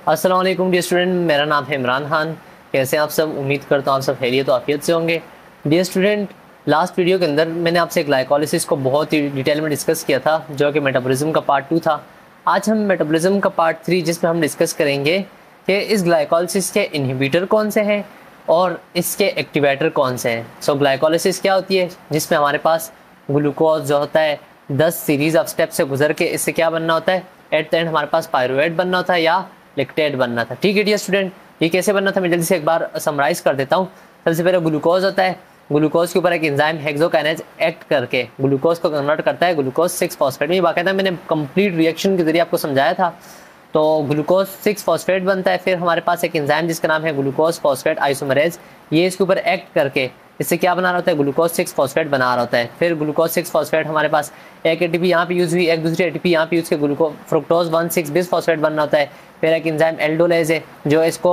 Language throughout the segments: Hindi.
अस्सलाम वालेकुम डियर स्टूडेंट, मेरा नाम है इमरान खान। कैसे हैं आप सब? उम्मीद करता हूँ आप सब खैरियत तो आफियत से होंगे। डियर स्टूडेंट, लास्ट वीडियो के अंदर मैंने आपसे ग्लाइकोलिसिस को बहुत ही डिटेल में डिस्कस किया था, जो कि मेटाबॉलिज्म का पार्ट 2 था। आज हम मेटाबॉलिज्म का पार्ट 3, जिसमें हम डिस्कस करेंगे कि इस ग्लाइकोलिसिस के इनहिबिटर कौन से हैं और इसके एक्टिवेटर कौन से हैं। सो ग्लाइकोलिसिस क्या होती है? जिसमें हमारे पास ग्लूकोज जो होता है 10 सीरीज ऑफ स्टेप से गुजर के इससे क्या बनना होता है, एट द एंड हमारे पास पायरुवेट बनना होता है या लेक्टेट बनना था। ठीक है डियर स्टूडेंट, ये कैसे बनना था मैं जल्दी से एक बार समराइज कर देता हूँ। सबसे पहले ग्लूकोज होता है, ग्लूकोज के ऊपर एक एंजाइम हेक्सोकाइनेज एक्ट करके ग्लूकोज को कन्वर्ट करता है ग्लूकोज 6 फॉस्फेट में। बाकायदा मैंने कंप्लीट रिएक्शन के जरिए आपको समझाया था। तो ग्लूकोज 6 फॉस्फेट बनता है, फिर हमारे पास एक एंजाइम जिसका नाम है ग्लूकोज फॉस्फेट आइसोमरेज, ये इसके ऊपर एक्ट करके इससे क्या बना रहा होता है, ग्लूकोज 6 फॉस्फेट बना रहा होता है। फिर ग्लूकोज 6 फॉस्फेट हमारे पास एक एटीपी यहाँ पे यूज हुई, एक दूसरी एटीपी यहाँ पे यूज के ग्लूको फ्रुक्टोज 1,6 बिस फॉस्फेट बनना होता है। फिर एक एंजाइम एल्डोलेज है जो इसको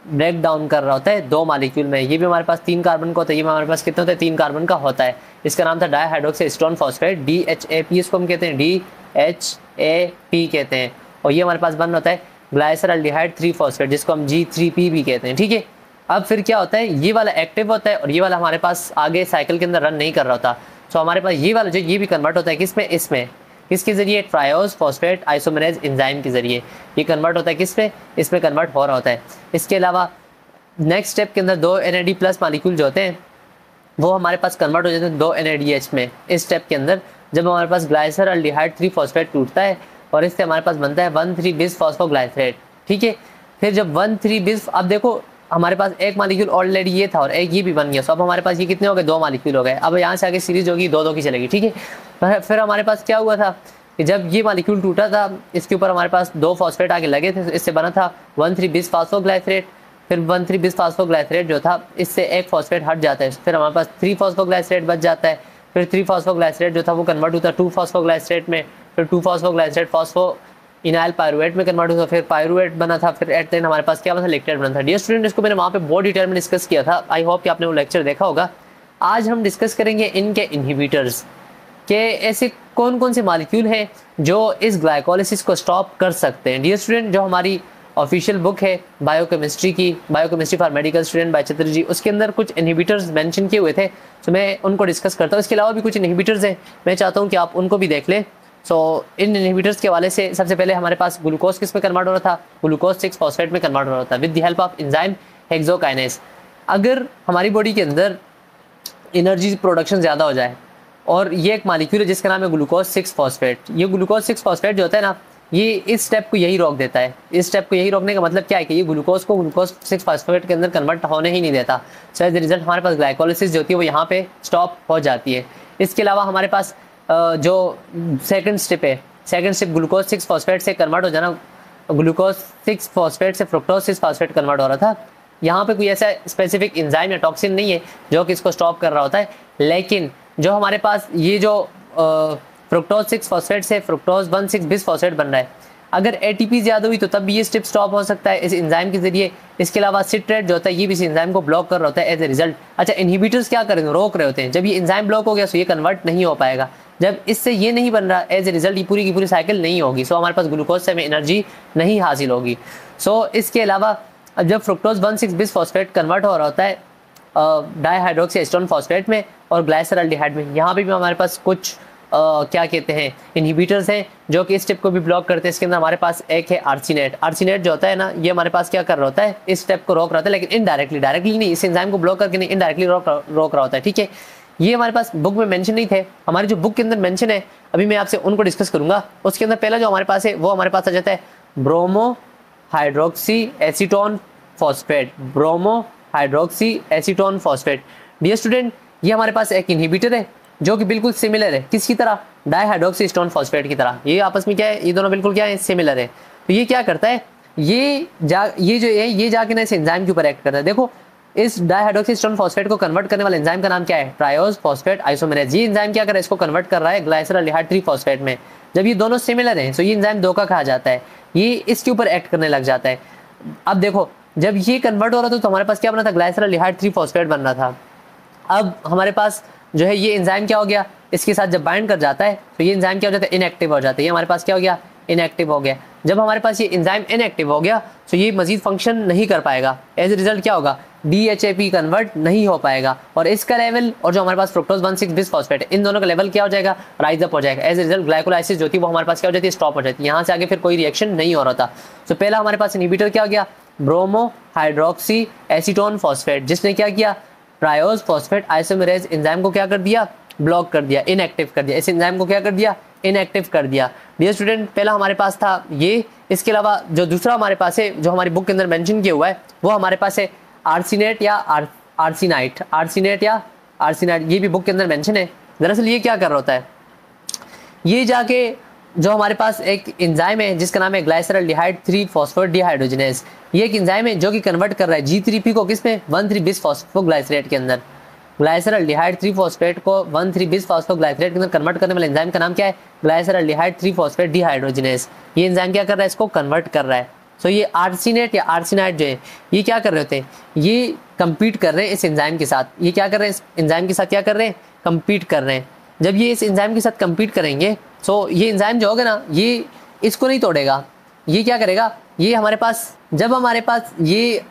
ब्रेक डाउन कर रहा होता है 2 मॉलिक्यूल में। ये भी हमारे पास 3 कार्बन का होता है, ये हमारे पास कितने होते हैं, 3 कार्बन का होता है। इसका नाम था डाईहाइड्रोक्सीस्टोन फॉस्फेट, DHAP इसको हम कहते हैं, DHAP कहते हैं। और ये हमारे पास बन होता है ग्लाइसरल्डिहाइड 3 फॉस्फेट, जिसको हम G3P भी कहते हैं। ठीक है, अब फिर क्या होता है, ये वाला एक्टिव होता है और ये वाला हमारे पास आगे साइकिल के अंदर रन नहीं कर रहा होता। सो हमारे पास ये वाला जो ये भी कन्वर्ट होता है किसमें, इसमें किसके जरिए, ट्रायोज फॉस्फेट आइसोमरेज एंजाइम के जरिए ये कन्वर्ट होता है किसमें, इसमें कन्वर्ट हो रहा होता है। इसके अलावा नेक्स्ट स्टेप के अंदर 2 NAD प्लस मालिक्यूल जो होते हैं वो हमारे पास कन्वर्ट हो जाते हैं 2 NADH में। इस स्टेप के अंदर जब हमारे पास ग्लाइसरल्डिहाइड 3 फॉस्फेट टूटता है और इससे हमारे पास बनता है 1,3 बिस फॉस्फोग्लाइसरेट। ठीक है, फिर जब 1,3 बिस, अब देखो हमारे पास एक मालिक्यूल ऑलरेडी ये था और एक ये भी बन गया। सो अब हमारे पास ये कितने हो गए, 2 मालिक्यूल हो गए। अब यहाँ से आगे सीरीज होगी 2-2 की चलेगी। ठीक है, फिर हमारे पास क्या हुआ था कि जब ये मालिक्यूल टूटा था इसके ऊपर हमारे पास 2 फॉस्फेट आगे लगे थे, इससे बना था 1,3 बिस फॉस्फोग्लाइसरेट। फिर 1,3 बिस फॉस्फोग्लाइसरेट जो था इससे एक फॉस्फेट हट जाता है, फिर हमारे पास 3 फॉस्फोग्लाइसरेट बच जाता है। फिर 3 फॉस्फोग्लाइसरेट जो था वो कन्वर्ट होता है 2 फॉस्फोग्लाइसरेट में, फिर 2 फॉस्फोग्लाइसरेट फॉस्फो इनाइल पायरुवेट में कन्वर्ट हुआ, फिर पायरुवेट बना था, फिर एट द एंड हमारे पास क्या बना था, लेक्टेट बना था। डियर स्टूडेंट, इसको मैंने वहाँ पे बहुत डिटेल में डिस्कस किया था। आई होप कि आपने वो लेक्चर देखा होगा। आज हम डिस्कस करेंगे इनके इनहिबिटर्स के ऐसे कौन कौन से मॉलिक्यूल हैं जो इस ग्लाइकोलिसिस को स्टॉप कर सकते हैं। डियर स्टूडेंट, जो हमारी ऑफिशियल बुक है बायोकेमिस्ट्री की, biochemistry for medical student by Chaturth ji, उसके अंदर कुछ इनहिबिटर्स मेंशन किए हुए थे, तो मैं उनको डिस्कस करता हूँ। इसके अलावा भी कुछ इनहिबिटर्स हैं, मैं चाहता हूँ कि आप उनको भी देख लें। सो इन इनहिबिटर्स के हवाले से सबसे पहले हमारे पास ग्लूकोज किस में कन्वर्ट हो रहा था, ग्लूकोज 6 फॉस्फेट में कन्वर्ट हो रहा था with the help of enzyme hexokinase. अगर हमारी बॉडी के अंदर एनर्जी प्रोडक्शन ज़्यादा हो जाए, और ये एक मालिक्यूल है जिसका नाम है ग्लूकोज 6 फॉस्फेट, ये ग्लूकोज 6 फॉस्फेट जो होता है ना, ये इस स्टेप को यही रोक देता है। इस स्टेप को यही रोकने का मतलब क्या है कि ये ग्लूकोज को ग्लूकोज 6 फॉस्फेट के अंदर कन्वर्ट होने ही नहीं देता। सो एज ए रिजल्ट हमारे पास ग्लाइकोलिसिस जो होती है वो यहाँ पे स्टॉप हो जाती है। इसके अलावा हमारे पास जो सेकंड स्टेप है, सेकंड स्टेप ग्लूकोज 6 फॉस्फेट से कन्वर्ट हो जाना, ग्लूकोज 6 फॉस्फेट से फ्रुक्टोज 6 फॉस्फेट कन्वर्ट हो रहा था। यहाँ पे कोई ऐसा स्पेसिफिक एंजाइम या टॉक्सिन नहीं है जो कि इसको स्टॉप कर रहा होता है, लेकिन जो हमारे पास ये जो फ्रुक्टोज 6 फॉस्फेट से फ्रुक्टोज 1,6 बिस फॉस्फेट बन रहा है, अगर एटीपी ज़्यादा हुई तो तब भी ये स्टेप स्टॉप हो सकता है इस एंजाइम के जरिए। इसके अलावा सिट्रेट जो होता है ये भी इस एंजाइम को ब्लॉक कर रहा होता है एज ए रिजल्ट। अच्छा, इनहिबिटर्स क्या करेंगे, रोक रहे होते हैं। जब ये एंजाइम ब्लॉक हो गया तो ये कन्वर्ट नहीं हो पाएगा। जब इससे ये नहीं बन रहा एज ए रिजल्ट ये पूरी की पूरी साइकिल नहीं होगी। सो हमारे पास ग्लूकोज से हमें एनर्जी नहीं हासिल होगी। सो इसके अलावा जब फ्रुक्टोज 1,6 बिस फॉस्फेट कन्वर्ट हो रहा होता है डाईहाइड्रोक्सीस्टोन फॉस्फेट में और ग्लाइसरल्डिहाइड में, यहाँ पे भी हमारे पास कुछ क्या कहते हैं इनहिबिटर्स हैं जो कि इस स्टेप को भी ब्लॉक करते हैं। इसके अंदर हमारे पास एक है आर्सिनेट। आर्सिनेट जो होता है ना, ये हमारे पास क्या कर रहा होता है, इस स्टेप को रोक रहा होता है, लेकिन इनडायरेक्टली, डायरेक्टली नहीं, इस एंजाइम को ब्लॉक करके नहीं, इनडायरेक्टली रोक रहा होता है। ठीक है, ये हमारे पास बुक में मेंशन नहीं थे, हमारी जो बुक के अंदर मेंशन है अभी मैं आपसे उनको डिस्कस करूंगा। उसके अंदर पहला जो हमारे पास है वो हमारे पास आ जाता है bromo hydroxy acetone phosphate, bromo hydroxy acetone phosphate. Dear student, ये हमारे पास एक इनहिबिटर है जो कि बिल्कुल सिमिलर है किसकी तरह, डाईहाइड्रोक्सीस्टोन फॉस्फेट की तरह। ये आपस में क्या है, ये दोनों बिल्कुल क्या है, सिमिलर है। तो ये क्या करता है, ये जो है ये जाके ना इस एंजाइम के ऊपर एक्ट करता है। देखो, इस डाईहाइड्रोक्सीस्टोन फॉस्फेट को कन्वर्ट करने वाले एंजाइम का नाम क्या है, ट्रायोज फॉस्फेट आइसोमरेज। ये एंजाइम क्या कर रहा है, इसको कन्वर्ट कर रहा है ग्लाइसरल्डिहाइड 3 फॉस्फेट में। जब ये दोनों सिमिलर हैं तो ये एंजाइम धोखा खा जाता है, ये इसके ऊपर एक्ट करने लग जाता है। अब देखो, जब ये कन्वर्ट हो रहा था तो हमारे पास क्या बना था, ग्लाइसरल्डिहाइड 3 फॉस्फेट बन रहा था। अब हमारे पास जो है ये एंजाइम क्या हो गया, इसके साथ जब बाइंड कर जाता है तो ये एंजाइम क्या हो जाता है, इनएक्टिव हो जाता है। ये हमारे पास क्या हो गया, इनएक्टिव हो गया। जब हमारे पास ये एंजाइम इनएक्टिव हो गया तो ये मजीद फंक्शन नहीं कर पाएगा। एज ए रिजल्ट क्या होगा, DHAP कन्वर्ट नहीं हो पाएगा और इसका लेवल और जो हमारे पास फ्रुक्टोज 1,6 बिसफॉस्फेट है, इन दोनों का लेवल क्या हो जाएगा, राइज अप हो जाएगा। एज ए रिजल्ट ग्लाइकोलाइसिस जो थी वो हमारे पास क्या हो जाती है, स्टॉप हो जाती है। यहाँ से आगे फिर कोई रिएक्शन नहीं हो रहा था। तो पहला हमारे पास इनहिबिटर क्या हो गया, ब्रोमो हाइड्रोक्सी एसीटोन फॉस्फेट, जिसने क्या किया, ट्रायोज फॉस्फेट आइसोमेरेज एंजाइम को क्या कर दिया, ब्लॉक कर दिया, इनएक्टिव कर दिया। इस एंजाइम को क्या कर दिया, इनएक्टिव कर दिया। डियर स्टूडेंट, पहला हमारे पास था ये। इसके अलावा जो दूसरा हमारे पास है, जो हमारी बुक के अंदर मेंशन किया हुआ है, वो हमारे पास है आर्सिनेट या आर्सिनाइट, आर्सिनेट या आर्सिनाइट, ये भी बुक के अंदर मेंशन है। दरअसल ये क्या कर रहा होता है, ये जाके जो हमारे पास एक एंजाइम है जिसका नाम है ग्लाइसरल्डिहाइड 3 फॉस्फोडिहाइड्रोजिनेज, ये एक एंजाइम है जो कि कन्वर्ट कर रहा है G3P को किसमें, 1,3 बिस फॉस्फोग्लाइसरेट के अंदर। ग्लाइसरल्डिहाइड 3 फॉस्फेट को 1,3 बिस फॉस्फोग्लाइसरेट के अंदर कन्वर्ट करने वाले एंजाइम का नाम क्या है, ग्लाइसरल्डिहाइड 3 फॉस्फेडिहाइड्रोजिनेज। ये एंजाइम क्या कर रहा है, इसको कन्वर्ट कर रहा है। सो ये आर्सिनेट या आर्सिनाइट जो है, ये क्या कर रहे होते हैं, ये कंपीट कर रहे हैं इस एंजाइम के साथ। ये क्या कर रहे हैं, इस एंजाइम के साथ क्या कर रहे हैं, कंपीट कर रहे हैं। जब ये इस एंजाइम के साथ कंपीट करेंगे तो ये एंजाइम जो होगा ना, ये इसको नहीं तोड़ेगा। ये क्या करेगा, ये हमारे पास, जब हमारे पास ये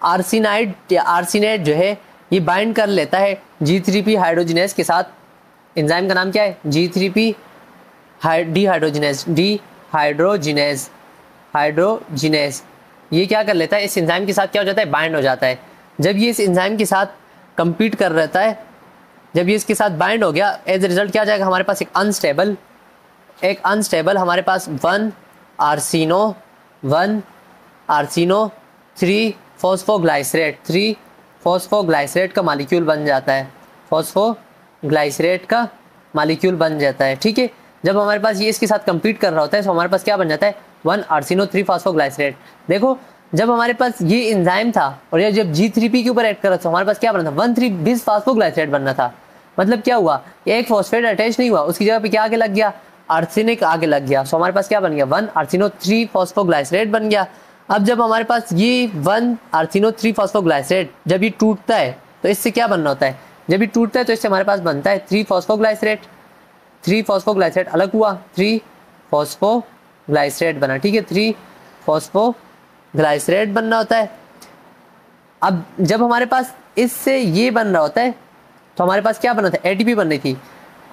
आर्सिनाइट या आर्सिनेट जो है ये बाइंड कर लेता है G3P हाइड्रोजिनेज के साथ, एंजाइम का नाम क्या है, G3P डिहाइड्रोजिनेज, डिहाइड्रोजिनेज, हाइड्रोजिनेज। ये क्या कर लेता है, इस एंजाइम के साथ क्या हो जाता है, बाइंड हो जाता है। जब ये इस एंजाइम के साथ कंपीट कर रहता है, जब ये इसके साथ बाइंड हो गया, एज ए रिजल्ट क्या आ जाएगा, हमारे पास एक अनस्टेबल हमारे पास 1 आर्सिनो 3 फॉस्फोग्लाइसरेट, 3 फॉस्फोग्लाइसरेट का मॉलिक्यूल बन जाता है, फॉस्फोग्लाइसरेट का मॉलिक्यूल बन जाता है। ठीक है, जब हमारे पास ये इसके साथ कंपीट कर रहा होता है तो हमारे पास क्या बन जाता है, 1 आर्सिनो 3 फॉस्फोग्लाइसरेट। देखो, जब हमारे पास ये एंजाइम था और ये जब G3P के ऊपर ऐड कर रहा था, हमारे पास क्या बनना था, 1,3 बिस फॉस्फोग्लाइसरेट बनना था। मतलब क्या हुआ, एक फॉस्फेट अटैच नहीं हुआ, उसकी जगह पे क्या आगे लग गया, आर्सेनिक आगे लग गया। सो हमारे पास क्या बन गया, 1 आर्सिनो 3 फॉस्फोग्लाइसरेट बन गया। अब जब हमारे पास ये 1 आर्सिनो 3 फॉस्फोग्लाइसरेट जब ये टूटता है तो इससे क्या बनना होता है, जब ये टूटता है तो इससे हमारे पास बनता है 3 फॉस्फोग्लाइसरेट। 3 फॉस्फोग्लाइसरेट अलग हुआ, 3 फॉस्फोग्लाइसरेट बना। ठीक है, 3 फॉस्फोग्लाइसरेट बनना होता है। अब जब हमारे पास इससे ये बन रहा होता है तो हमारे पास क्या बना था, ATP बन रही थी।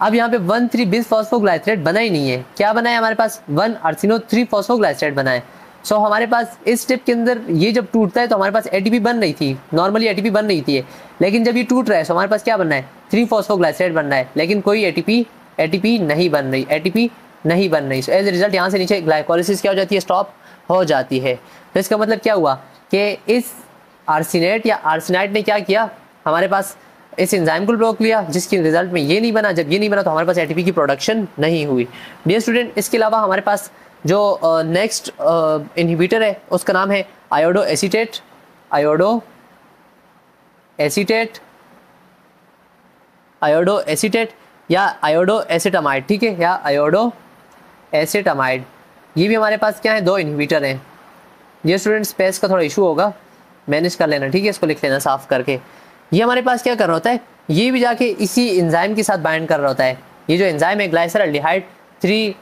अब यहाँ पे 1,3 बिस फॉस्फोग्लाइसरेट बना ही नहीं है, क्या बना है हमारे पास, 1 आर्सिनो 3 फॉस्फोग्लाइसरेट बना है। सो हमारे पास इस स्टेप के अंदर ये जब टूटता है तो हमारे पास ATP बन रही थी, नॉर्मली ATP बन रही थी, लेकिन जब ये टूट रहा है तो हमारे पास क्या बनना है, 3 फॉस्फोग्लाइसरेट बनना है, लेकिन कोई ATP नहीं बन रही, ATP नहीं बन रही। सो एज ए रिजल्ट यहाँ से नीचे ग्लाइकोलिसिस क्या हो जाती है, स्टॉप हो जाती है। तो इसका मतलब क्या हुआ कि इस आर्सिनेट या आर्सिनाइट ने क्या किया, हमारे पास इस एंजाइम को ब्लॉक लिया, जिसके रिजल्ट में ये नहीं बना। जब ये नहीं बना तो हमारे पास ATP की प्रोडक्शन नहीं हुई। डियर स्टूडेंट, इसके अलावा हमारे पास जो नेक्स्ट इनहिबिटर है उसका नाम है आयोडो एसीटेट, आयोडो एसीटेट या आयोडो एसिटामाइड। ठीक है, या आयोडो एसिटामाइड। ये भी हमारे पास क्या है, 2 इनहिबिटर हैं। ये स्टूडेंट स्पेस का थोड़ा इशू होगा, मैनेज कर लेना। ठीक है, इसको लिख लेना साफ करके। ये हमारे पास क्या कर रहा होता है, ये भी जाके इसी एंजाइम के साथ बाइंड कर रहा होता है। ये जो एंजाइम है ग्लाइसरल्डिहाइड 3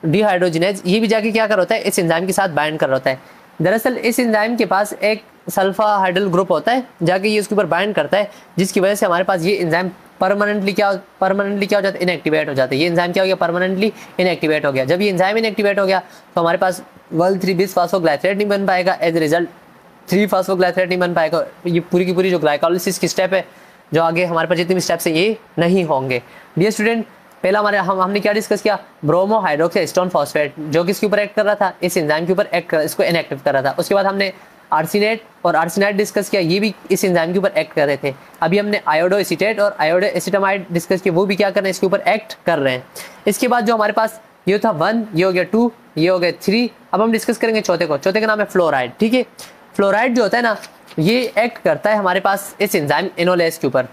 डिहाइड्रोजिनेज, ये भी जाके क्या कर रहा होता है, इस एंजाइम के साथ बाइंड कर रहा होता है। दरअसल इस एंजाइम के पास एक सल्फा हाइड्रल ग्रुप होता है, जाके ये उसके ऊपर बाइंड करता है, जिसकी वजह से हमारे पास ये एंजाइम परमानेंटली क्या हो जाता है, इनएक्टिवेट हो जाता है। ये एंजाइम क्या हो गया, परमानेंटली इनएक्टिवेट हो गया। जब ये एंजाइम इनएक्टिवेट हो गया तो हमारे पास 1,3 बिस फॉस्फोग्लाइसरेट नहीं बन पाएगा, एज ए रिजल्ट 3 फॉस्फोग्लाइसरेट नहीं बन पाएगा। ये पूरी की पूरी जो ग्लाइकोलिसिस की स्टेप है, जो आगे हमारे पास जितने भी स्टेप्स हैं ये नहीं होंगे। डियर स्टूडेंट, पहला हमने क्या डिस्कस किया, ब्रोमो हाइड्रोक्सी एसीटोन फॉस्फेट, जो किसके ऊपर एक्ट कर रहा था, इस एंजाइम के ऊपर एक्ट कर, इसको इनएक्टिव कर रहा था। उसके बाद हमने आर्सिनेट और आर्सिनाइट डिस्कस किया, ये भी इस एंजाइम के ऊपर एक्ट कर रहे थे। अभी हमने आयोडो एसीटेट और आयोडो एसिटामाइड डिस्कस किया, वो भी क्या कर रहे हैं, इसके ऊपर एक्ट कर रहे हैं। इसके बाद जो हमारे पास ये था 1, ये हो गया 2, ये हो गया 3। अब हम डिस्कस करेंगे चौथे को। चौथे का नाम है फ्लोराइड। ठीक है, फ्लोराइड जो होता है ना, ये एक्ट करता है हमारे पास इस एंजाइम इनोलेस के ऊपर।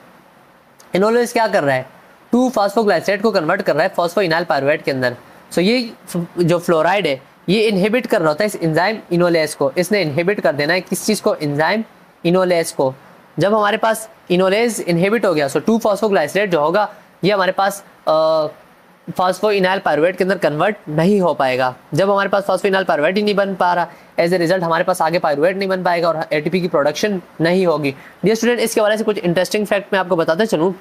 इनोलेस क्या कर रहा है, 2 फॉस्फोग्लाइसरेट को कन्वर्ट कर रहा है फॉस्फोइनाइल पायरुवेट के अंदर। सो ये जो फ्लोराइड है ये इनहिबिट कर रहा होता है इस एंजाइम इनोलेस को। इसने इनहिबिट कर देना है किस चीज़ को, एंजाइम इनोलेस को। जब हमारे पास इनोलेस इनहिबिट हो गया, सो 2 फॉस्फोग्लाइसरेट जो होगा ये हमारे पास फॉस्फोइनाइल पायरुवेट के अंदर कन्वर्ट नहीं हो पाएगा। जब हमारे पास फॉस्फोइनाइल पायरुवेट ही नहीं बन पा रहा, एज ए रिजल्ट हमारे पास आगे पायरुवेट नहीं बन पाएगा और एटीपी की प्रोडक्शन नहीं होगी। डियर स्टूडेंट, इसके बारे से कुछ इंटरेस्टिंग फैक्ट मैं आपको बताते चलूँ।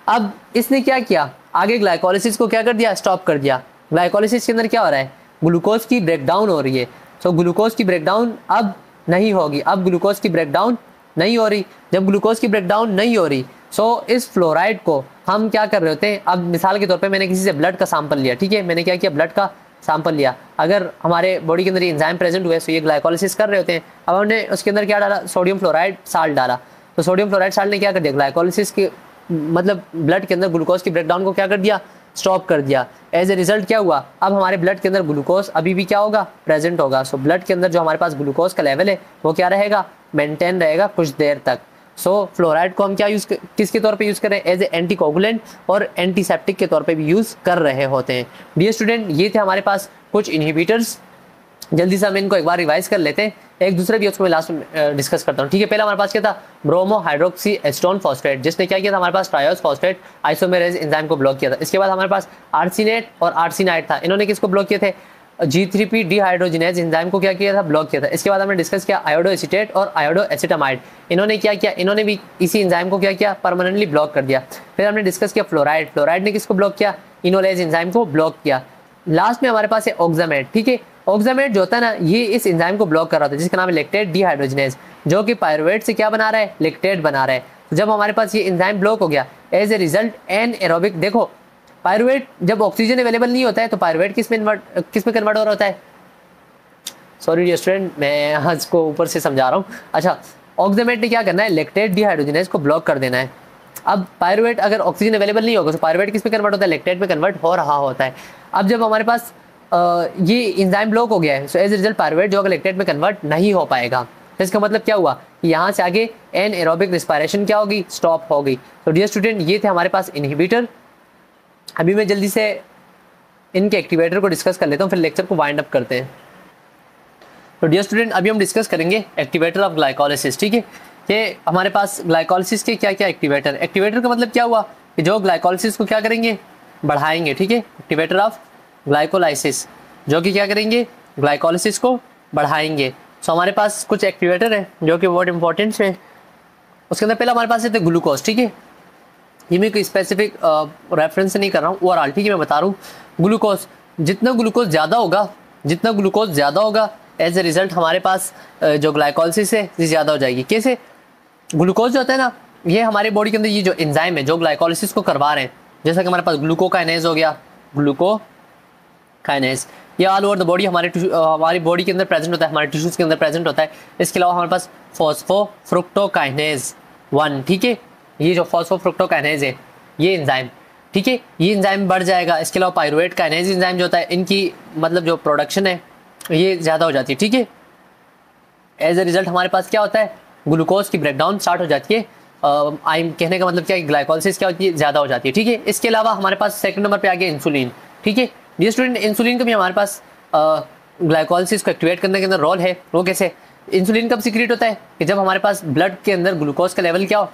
अब इसने क्या किया, आगे ग्लाइकोलिसिस को क्या कर दिया, स्टॉप कर दिया। ग्लाइकोलिसिस के अंदर क्या हो रहा है, ग्लूकोज की ब्रेकडाउन हो रही है। सो ग्लूकोज की ब्रेकडाउन अब नहीं होगी, अब ग्लूकोज की ब्रेकडाउन नहीं हो रही। जब ग्लूकोज की ब्रेकडाउन नहीं हो रही, सो इस फ्लोराइड को हम क्या कर रहे होते हैं, अब मिसाल के तौर पे मैंने किसी से ब्लड का सैंपल लिया, ठीक है, मैंने क्या किया, ब्लड का सैंपल लिया। अगर हमारे बॉडी के अंदर एंजाइम प्रेजेंट हुए तो ये ग्लाइकोलिसिस कर रहे होते हैं। अब हमने उसके अंदर क्या डाला, सोडियम फ्लोराइड साल्ट डाला। तो सोडियम फ्लोराइड साल्ट ने क्या कर दिया, ग्लाइकोलिसिस की मतलब ब्लड के अंदर ग्लूकोज की ब्रेकडाउन को क्या कर दिया, स्टॉप कर दिया। एज ए रिजल्ट क्या हुआ, अब हमारे ब्लड के अंदर ग्लूकोज अभी भी क्या होगा, प्रेजेंट होगा। सो ब्लड के अंदर जो हमारे पास ग्लूकोज का लेवल है वो क्या रहेगा, मेंटेन रहेगा कुछ देर तक। सो फ्लोराइड को हम क्या यूज़ किसके तौर पे यूज़ कर रहे हैं, एज ए एंटीकोगुलेंट और एंटीसेप्टिक के तौर पे भी यूज़ कर रहे होते हैं। डियर स्टूडेंट, ये थे हमारे पास कुछ इनहिबिटर्स। जल्दी से हम इनको एक बार रिवाइज कर लेते हैं, एक दूसरे भी उसको मैं लास्ट में डिस्कस करता हूँ, ठीक है। पहला हमारे पास क्या था, ब्रोमो हाइड्रोक्सी एस्टोन फॉस्फेट, जिसने क्या किया था, हमारे पास ट्रायोस फॉस्फेट आइसोमेरेज एंजाइम को ब्लॉक किया था। इसके बाद हमारे पास आर्सिनेट और आर्सिनाइट था, इन्होंने किसको ब्लॉक किए थे, G3P डिहाइड्रोजिनेज एंजाइम को क्या किया था, ब्लॉक किया था। इसके बाद हमने डिस्कस किया आयोडो एसीटेट और आयोडो एसिटामाइड, इन्होंने क्या किया, इन्होंने भी इसी एंजाइम को क्या किया, परमानेंटली ब्लॉक कर दिया। फिर हमने डिस्कस किया फ्लोराइड, फ्लोराइड ने किसको ब्लॉक किया, इनोलेज एंजाइम को ब्लॉक किया। लास्ट में हमारे पास है ऑक्सामेट, ठीक है। ऑक्सामेट जो होता है ना, ये इस एंजाइम को ब्लॉक कर रहा था, जिसका नाम है लैक्टेट डिहाइड्रोजिनेज, जो कि पायरुवेट से क्या बना रहा है, लैक्टेट बना रहा है। तो जब हमारे पास ये एंजाइम ब्लॉक हो गया, as a result anaerobic, देखो पायरुवेट जब ऑक्सीजन अवेलेबल नहीं होता है तो पायरुवेट किस में कन्वर्ट हो रहा होता है, सॉरी डियर स्टूडेंट, मैं आज को ऊपर से समझा रहा हूँ। अच्छा, ऑक्सामेट ने क्या करना है, लैक्टेट डिहाइड्रोजिनेज को ब्लॉक कर देना है। अब पायरुवेट अगर ऑक्सीजन अवेलेबल नहीं होगा तो पायरुवेट किस में कन्वर्ट होता है, लैक्टेट में कन्वर्ट हो रहा होता है। अब जब हमारे पास ये एंजाइम ब्लॉक हो गया है, सो एज रिजल्ट पायरुवेट जो अगर लैक्टेट में कन्वर्ट नहीं हो पाएगा। तो इसका मतलब क्या हुआ, यहाँ से आगे एन एरोबिक रिस्पायरेशन क्या होगी, स्टॉप हो गई। तो डियर स्टूडेंट, ये थे हमारे पास इनहिबिटर। अभी मैं जल्दी से इनके एक्टिवेटर को डिस्कस कर लेता हूँ, फिर लेक्चर को वाइंड अप करते हैं। तो डियर स्टूडेंट, अभी हम डिस्कस करेंगे एक्टिवेटर ऑफ ग्लाइकोलिसिस, ठीक है। कि हमारे पास ग्लाइकोलिसिस के क्या क्या एक्टिवेटर, एक्टिवेटर का मतलब क्या हुआ कि जो ग्लाइकोलिसिस को क्या करेंगे, बढ़ाएंगे, ठीक है। एक्टिवेटर ऑफ ग्लाइकोलाइसिस जो कि क्या करेंगे, ग्लाइकोलिसिस को बढ़ाएंगे। सो हमारे पास कुछ एक्टिवेटर है जो कि बहुत इंपॉर्टेंट है। उसके अंदर पहला हमारे पास है ग्लूकोज, ठीक है। ये मैं कोई स्पेसिफिक रेफरेंस नहीं कर रहा हूँ, ओवरऑल, ठीक है, मैं बता रहा हूँ। ग्लूकोज, जितना ग्लूकोज ज़्यादा होगा, जितना ग्लूकोज ज़्यादा होगा, एज ए रिजल्ट हमारे पास जो ग्लाइकोलिसिस है ये ज़्यादा हो जाएगी। कैसे, ग्लूकोज जो होता है ना, ये हमारे बॉडी के अंदर ये जो एंजाइम है जो ग्लाइकोलिसिस को करवा रहे हैं, जैसा कि हमारे पास ग्लूकोकाइनेज हो गया, ग्लूकोकाइनेज, ये ऑल ओवर द बॉडी हमारी बॉडी के अंदर प्रेजेंट होता है, हमारे टिश्यूज़ के अंदर प्रेजेंट होता है। इसके अलावा हमारे पास फॉस्फोफ्रुक्टोकाइनेज 1, ठीक है, ये जो फॉस्फोफ्रुक्टोकाइनेज है ये एंजाइम, ठीक है, ये एंजाइम बढ़ जाएगा। इसके अलावा पायरुवेट काइनेज एंजाइम जो होता है, इनकी मतलब जो प्रोडक्शन है ये ज़्यादा हो जाती है, ठीक है। एज ए रिजल्ट हमारे पास क्या होता है, ग्लूकोज की ब्रेकडाउन स्टार्ट हो जाती है। आई कहने का मतलब क्या है, ग्लाइकोलिसिस क्या होती है, ज़्यादा हो जाती है, ठीक है। इसके अलावा हमारे पास सेकंड नंबर पे आ गया इंसुलिन, ठीक है। डियर स्टूडेंट, इंसुलिन का भी हमारे पास ग्लाइकोलिसिस को एक्टिवेट करने के अंदर रोल है। वो कैसे, इंसुलिन कब सीक्रेट होता है कि जब हमारे पास ब्लड के अंदर ग्लूकोज का लेवल क्या हो,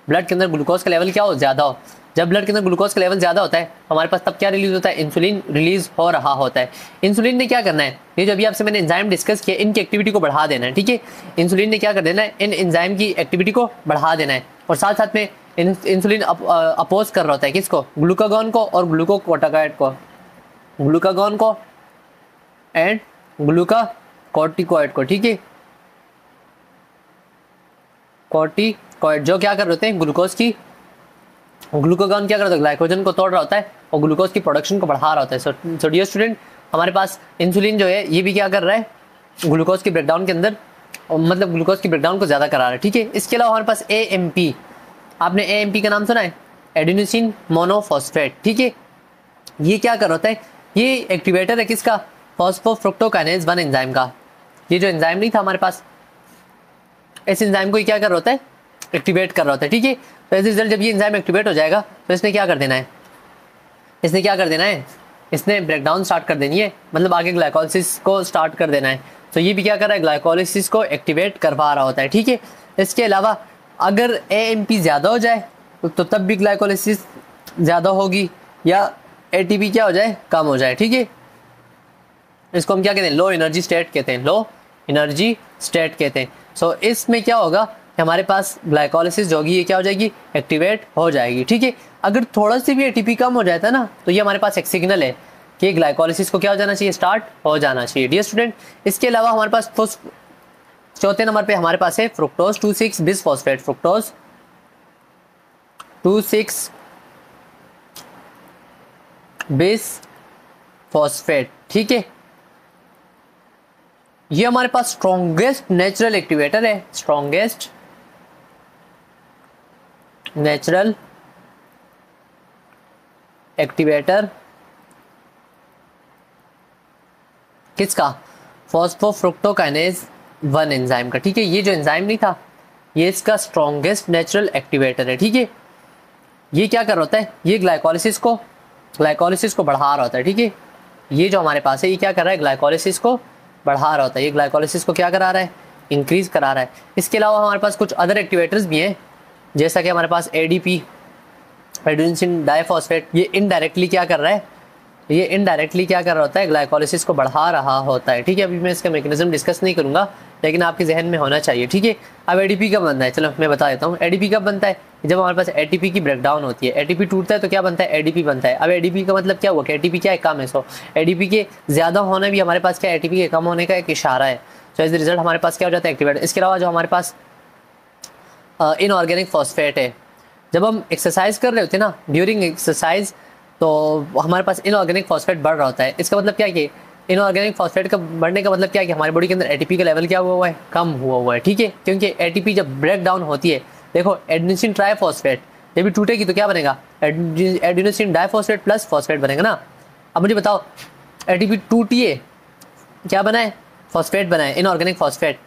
ब्लड के अंदर ग्लूकोज का लेवल क्या हो, ज़्यादा हो। जब ब्लड के अंदर ग्लूकोज का लेवल ज़्यादा होता है हमारे पास तब क्या रिलीज होता है, इंसुलिन रिलीज हो रहा होता है। इंसुलिन ने क्या करना है, ये जो अभी आपसे मैंने एंजाइम डिस्कस किया, इनकी एक्टिविटी को बढ़ा देना है, ठीक है। इंसुलिन ने क्या कर देना है, इन एंजाइम की एक्टिविटी को बढ़ा देना है। और साथ साथ में इंसुलिन अपोज कर रहा होता है किसको, ग्लूकागॉन को और ग्लूकोकोर्टिकॉइड को, ग्लूकागॉन को एंड ग्लूकाकोर्टिकॉइड को, ठीक है, कोर्टिकॉइड जो क्या कर रहे होते हैं, ग्लूकोज की, ग्लूकागॉन क्या करता है, ग्लाइकोजन को तोड़ रहा होता है और ग्लूकोज की प्रोडक्शन को बढ़ा रहा होता है। सो डियर स्टूडेंट, हमारे पास इंसुलिन जो है ये भी क्या कर रहा है, ग्लूकोज की ब्रेकडाउन के अंदर मतलब ग्लूकोज की ब्रेकडाउन को ज़्यादा करा रहा है, ठीक है। इसके अलावा हमारे पास AMP, आपने AMP का नाम सुना है, एडेनोसिन मोनोफॉस्फेट, ठीक है। ये क्या कर रहा होता है, ये एक्टिवेटर है किसका, फॉस्फोफ्रुक्टोकाइनेज 1 एंजाइम का। ये जो एंजाइम नहीं था हमारे पास, इस एंजाइम को क्या कर रहा होता है, एक्टिवेट कर रहा होता है, ठीक है। तो एज रिजल्ट जब ये एंजाइम एक्टिवेट हो जाएगा तो इसने क्या कर देना है, इसने ब्रेकडाउन स्टार्ट कर देनी है, मतलब आगे ग्लाइकोलिसिस को स्टार्ट कर देना है। तो ये भी क्या कर रहा है, ग्लाइकोलिसिस को एक्टिवेट करवा रहा होता है, ठीक है। इसके अलावा अगर AMP ज़्यादा हो जाए तो तब भी ग्लाइकोलिसिस ज़्यादा होगी, या एटीपी क्या हो जाए, कम हो जाए। ठीक है, इसको हम क्या कहते हैं, लो एनर्जी स्टेट कहते हैं, लो एनर्जी स्टेट कहते हैं। सो इसमें क्या होगा कि हमारे पास ग्लाइकोलिसिस जो होगी ये क्या हो जाएगी, एक्टिवेट हो जाएगी। ठीक है, अगर थोड़ा सी भी एटीपी कम हो जाता है ना तो ये हमारे पास एक सिग्नल है कि ग्लाइकोलिसिस को क्या हो जाना चाहिए, स्टार्ट हो जाना चाहिए। डियर स्टूडेंट, इसके अलावा हमारे पास चौथे नंबर पे हमारे पास है फ्रुक्टोज 2,6 बिसफॉस्फेट, फ्रुक्टोज 2,6 बिसफॉस्फेट। ठीक है, ये हमारे पास स्ट्रॉन्गेस्ट नेचुरल एक्टिवेटर है, स्ट्रॉन्गेस्ट नेचुरल एक्टिवेटर किसका, फॉस्फोफ्रुक्टोकाइनेज 1 एंजाइम का। ठीक है, ये जो एंजाइम नहीं था ये इसका स्ट्रॉन्गेस्ट नेचुरल एक्टिवेटर है। ठीक है, ये क्या कर रहा होता है, ये ग्लाइकोलिसिस को बढ़ा रहा होता है। ठीक है, ये जो हमारे पास है ये क्या कर रहा है, ग्लाइकोलिसिस को बढ़ा रहा होता है, ये ग्लाइकोलिसिस को क्या करा रहा है, इंक्रीज करा रहा है। इसके अलावा हमारे पास कुछ अदर एक्टिवेटर्स भी हैं, जैसा कि हमारे पास एडीपी, एडेनोसिन डाइफॉस्फेट, ये इनडायरेक्टली क्या कर रहा है, ये इनडायरेक्टली क्या कर रहा होता है, ग्लाइकोलिसिस को बढ़ा रहा होता है। ठीक है, अभी मैं इसका मैकेनिज्म डिस्कस नहीं करूंगा, लेकिन आपके जहन में होना चाहिए। ठीक है, अब एडीपी कब बनता है, चलो मैं बता देता हूँ। एडीपी कब बनता है, जब हमारे पास एटीपी की ब्रेकडाउन होती है, एटीपी टूटता है तो क्या बनता है, एडीपी बनता है। अब एडीपी का मतलब क्या हुआ कि एटीपी क्या है, कम है। सो एडीपी के ज़्यादा होना भी हमारे पास क्या, एटीपी के कम होने का एक इशारा है। सो एज रिजल्ट हमारे पास क्या हो जाता है, एक्टिवेट। इसके अलावा जो हमारे पास इनऑर्गेनिक फॉस्फेट है, जब हम एक्सरसाइज कर रहे होते हैं ना, ड्यूरिंग एक्सरसाइज, तो हमारे पास इनऑर्गेनिक फॉस्फेट बढ़ रहा होता है। इसका मतलब क्या है कि इनऑर्गेनिक फॉस्फेट का बढ़ने का मतलब क्या है कि हमारी बॉडी के अंदर एटीपी का लेवल क्या हुआ है, कम हुआ है। ठीक है, क्योंकि एटीपी जब ब्रेक डाउन होती है, देखो एडेनोसिन ट्राइफॉस्फेट जब भी टूटेगी तो क्या बनेगा, एडेनोसिन डाइफॉस्फेट प्लस फॉस्फेट बनेगा ना। अब मुझे बताओ, एटीपी टूटी है, क्या बना है, फॉस्फेट बना है, इनऑर्गेनिक फॉस्फेट।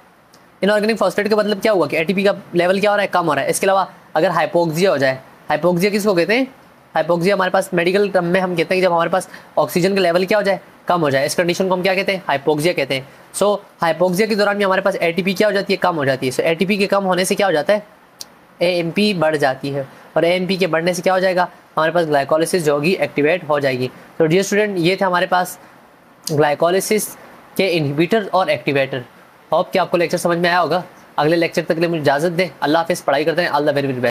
इनऑर्गेनिक फॉस्फेट का मतलब क्या हुआ कि एटीपी का लेवल क्या हो रहा है, कम हो रहा है। इसके अलावा अगर हाइपोक्सिया हो जाए, हाइपोक्सिया किसको कहते हैं, हाइपोक्सिया हमारे पास मेडिकल टर्म में हम कहते हैं कि जब हमारे पास ऑक्सीजन का लेवल क्या हो जाए, कम हो जाए, इस कंडीशन को हम क्या कहते हैं, हाइपोक्सिया कहते हैं। सो हाइपोक्सिया के दौरान भी हमारे पास एटीपी क्या हो जाती है, कम हो जाती है। सो एटीपी के कम होने से क्या हो जाता है, एएमपी बढ़ जाती है, और एएमपी के बढ़ने से क्या हो जाएगा, हमारे पास ग्लाइकोलिसिस जो होगी एक्टिवेट हो जाएगी। तो डियर स्टूडेंट, ये थे हमारे पास ग्लाइकोलिसिस के इनहिबिटर और एक्टिवेटर। होप कि आपको लेक्चर समझ में आया होगा। अगले लेक्चर तक के लिए मुझे इजाज़त दें। अल्लाह हाफिज़, पढ़ाई करते हैं। All the very best.